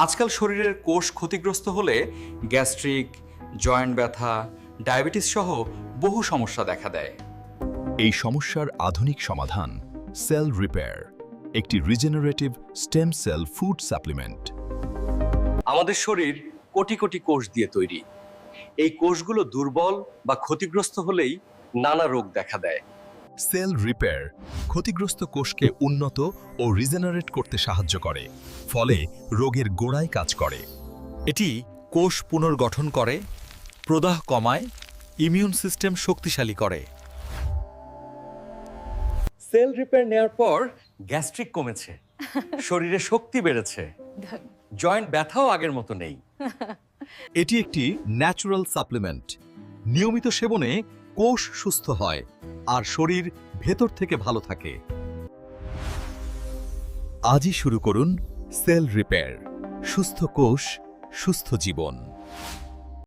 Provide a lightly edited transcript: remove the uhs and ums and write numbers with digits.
আজকাল শরীরের কোষ ক্ষতিগ্রস্ত হলে গ্যাস্ট্রিক, জয়েন্ট ব্যথা, ডায়াবেটিস সহ বহু সমস্যা দেখা দেয়। এই সমস্যার আধুনিক সমাধান সেল রিপেয়ার, একটি regenerative stem cell food supplement. আমাদের শরীর কোটি কোটি কোষ দিয়ে তৈরি। এই কোষগুলো দুর্বল বা ক্ষতিগ্রস্ত হলেই নানা রোগ দেখা দেয়। সেল রিপেয়ার ক্ষতিগ্রস্ত কোষকে উন্নত ও রিজেনারেট করতে সাহায্য করে, ফলে রোগের গোড়ায় কাজ করে। এটি কোষ পুনর্গঠন করে, প্রদাহ কমায়, ইমিউন সিস্টেম শক্তিশালী করে। সেল রিপেয়ার নেওয়ার পর গ্যাস্ট্রিক কমেছে, শরীরে শক্তি বেড়েছে, জয়েন্ট ব্যথাও আগের মতো নেই। এটি একটি ন্যাচারাল সাপ্লিমেন্ট। নিয়মিত সেবনে কোষ সুস্থ হয় আর শরীর ভেতর থেকে ভালো থাকে। আজই শুরু করুন সেল রিপেয়ার। সুস্থ কোষ, সুস্থ জীবন।